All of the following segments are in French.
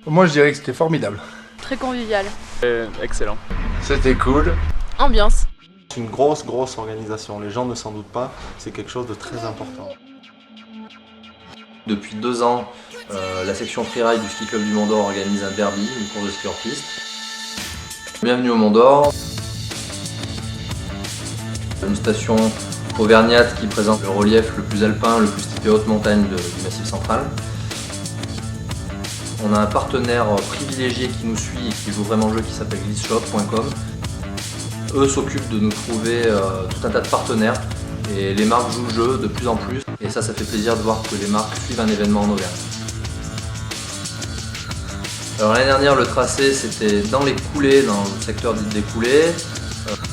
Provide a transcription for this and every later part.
Moi je dirais que c'était formidable. Très convivial. Excellent. C'était cool. Ambiance. C'est une grosse organisation, les gens ne s'en doutent pas, c'est quelque chose de très important. Depuis 2 ans, la section freeride du ski club du Mont d'Or organise un derby, une course de ski hors piste. Bienvenue au Mont d'Or. Une station auvergnate qui présente le relief le plus alpin, le plus typé haute montagne du Massif central. On a un partenaire privilégié qui nous suit et qui joue vraiment le jeu qui s'appelle glissshop.com. Eux s'occupent de nous trouver tout un tas de partenaires et les marques jouent le jeu de plus en plus et ça fait plaisir de voir que les marques suivent un événement en Auvergne. Alors l'année dernière le tracé c'était dans les coulées, dans le secteur dit des coulées.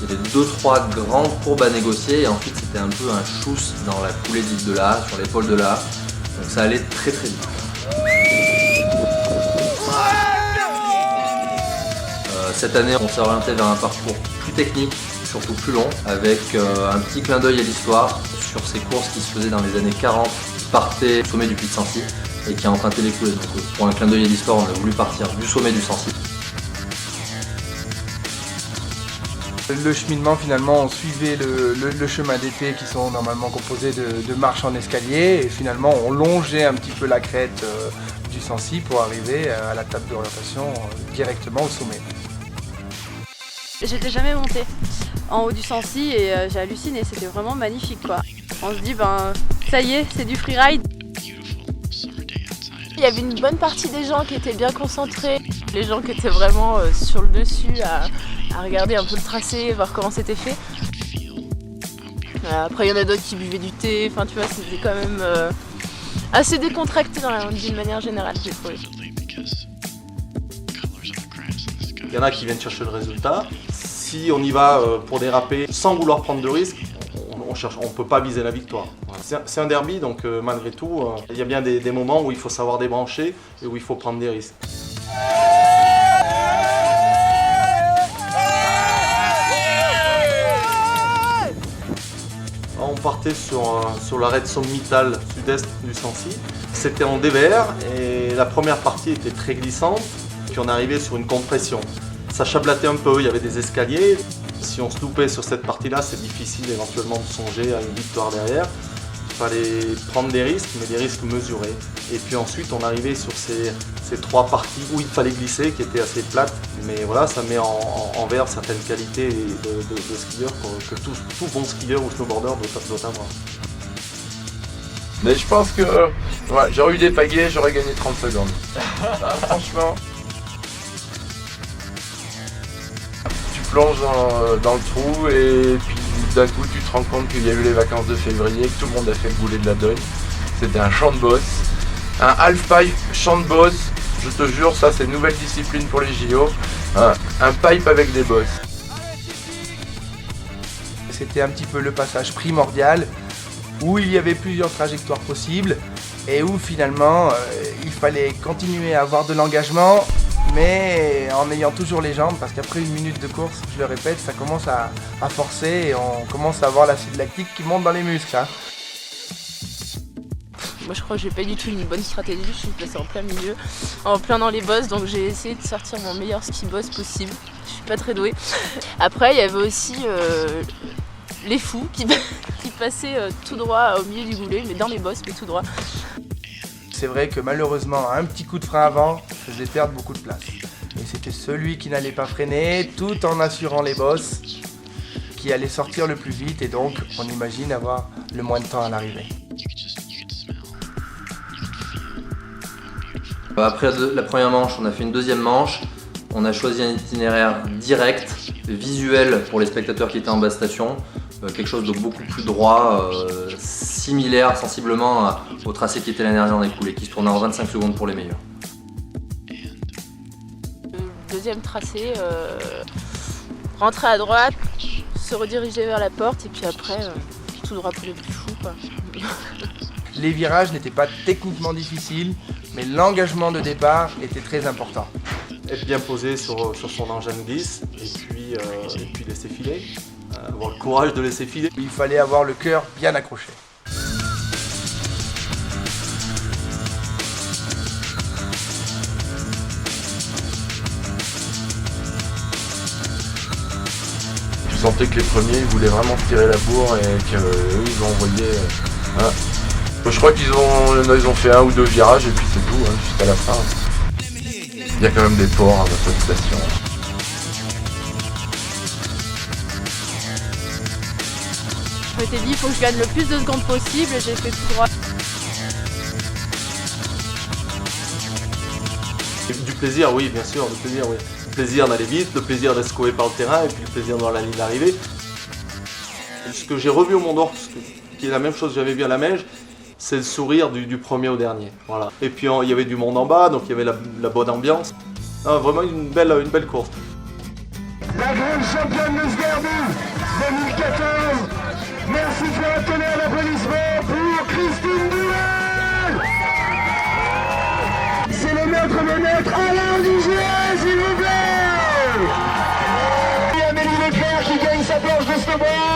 Il y avait 2-3 grandes courbes à négocier et ensuite c'était un peu un chousse dans la coulée dite de là, sur l'épaule de là. Donc ça allait très vite. Cette année, on s'est orienté vers un parcours plus technique, surtout plus long, avec un petit clin d'œil à l'histoire sur ces courses qui se faisaient dans les années 40, qui partaient du sommet du Puy de Sancy et qui a emprunté les coulées. Donc pour un clin d'œil à l'histoire, on a voulu partir du sommet du Sancy. Le cheminement finalement on suivait le chemin d'été qui sont normalement composés de marches en escalier et finalement on longeait un petit peu la crête du Sancy pour arriver à la table d'orientation directement au sommet. J'étais jamais montée en haut du Sancy et j'ai halluciné, c'était vraiment magnifique quoi. On se dit ça y est, c'est du freeride. Il y avait une bonne partie des gens qui étaient bien concentrés, les gens qui étaient vraiment sur le dessus à regarder un peu le tracé, voir comment c'était fait. Après il y en a d'autres qui buvaient du thé, enfin tu vois c'était quand même assez décontracté d'une manière générale j'ai trouvé. Il y en a qui viennent chercher le résultat. Si on y va pour déraper sans vouloir prendre de risques, on ne peut pas viser la victoire. C'est un derby, donc malgré tout, il y a bien des moments où il faut savoir débrancher et où il faut prendre des risques. On partait sur l'arrêt de sommitale sud-est du Sancy. C'était en DVR et la première partie était très glissante. Puis on arrivait sur une compression. Ça chablatait un peu, il y avait des escaliers. Si on se loupait sur cette partie-là, c'est difficile éventuellement de songer à une victoire derrière. Il fallait prendre des risques, mais des risques mesurés. Et puis ensuite, on arrivait sur ces 3 parties où il fallait glisser, qui étaient assez plates. Mais voilà, ça met en verre certaines qualités de skieur que tout bon skieur ou snowboarder doit avoir. Mais je pense que j'aurais eu des pagaies, j'aurais gagné 30 secondes. Franchement. Tu plonges dans le trou et puis d'un coup tu te rends compte qu'il y a eu les vacances de février, que tout le monde a fait le boulet de la Dogne. C'était un champ de boss. Un half-pipe champ de boss, je te jure, ça c'est une nouvelle discipline pour les JO. Un pipe avec des bosses. C'était un petit peu le passage primordial où il y avait plusieurs trajectoires possibles et où finalement il fallait continuer à avoir de l'engagement mais en ayant toujours les jambes parce qu'après une minute de course, je le répète, ça commence à forcer et on commence à avoir l'acide lactique qui monte dans les muscles. Hein. Moi je crois que j'ai pas du tout une bonne stratégie, je suis placée en plein milieu, en plein dans les bosses, donc j'ai essayé de sortir mon meilleur ski boss possible. Je suis pas très douée. Après il y avait aussi les fous qui passaient tout droit au milieu du goulet, mais dans les bosses, mais tout droit. C'est vrai que malheureusement un petit coup de frein avant faisait perdre beaucoup de place. Et c'était celui qui n'allait pas freiner tout en assurant les bosses qui allait sortir le plus vite et donc on imagine avoir le moins de temps à l'arrivée. Après la première manche, on a fait une deuxième manche. On a choisi un itinéraire direct, visuel pour les spectateurs qui étaient en basse station. Quelque chose de beaucoup plus droit, similaire sensiblement au tracé qui était l'année dernière dans les coulées, qui se tournait en 25 secondes pour les meilleurs. Le deuxième tracé, rentrer à droite, se rediriger vers la porte et puis après tout droit pour les plus fous quoi. Les virages n'étaient pas techniquement difficiles, mais l'engagement de départ était très important. Être bien posé sur son engin de glisse et puis laisser filer. Avoir le courage de laisser filer. Il fallait avoir le cœur bien accroché. sentais que les premiers ils voulaient vraiment se tirer la bourre et qu'eux ils ont envoyé. Je crois qu'ils ont fait 1 ou 2 virages et puis c'est tout, jusqu'à la fin. Il y a quand même des ports dans cette station. Je m'étais dit, il faut que je gagne le plus de secondes possible et j'ai fait tout droit. Du plaisir, oui, bien sûr, du plaisir, oui. Le plaisir d'aller vite, le plaisir d'être secoué par le terrain et puis le plaisir de voir la ligne d'arrivée. Ce que j'ai revu au Mont d'Or, qui est la même chose que j'avais vu à la Meige, c'est le sourire du premier au dernier. Voilà. Et puis il y avait du monde en bas, donc il y avait la bonne ambiance. Vraiment une belle course. La grande championne de Sgardou 2014. Merci de faire un tonnerre d'applaudissements pour Christine Douel. C'est le maître des maîtres Alain Dugier, s'il vous plaît. Et Amélie Leclerc qui gagne sa planche de snowboard.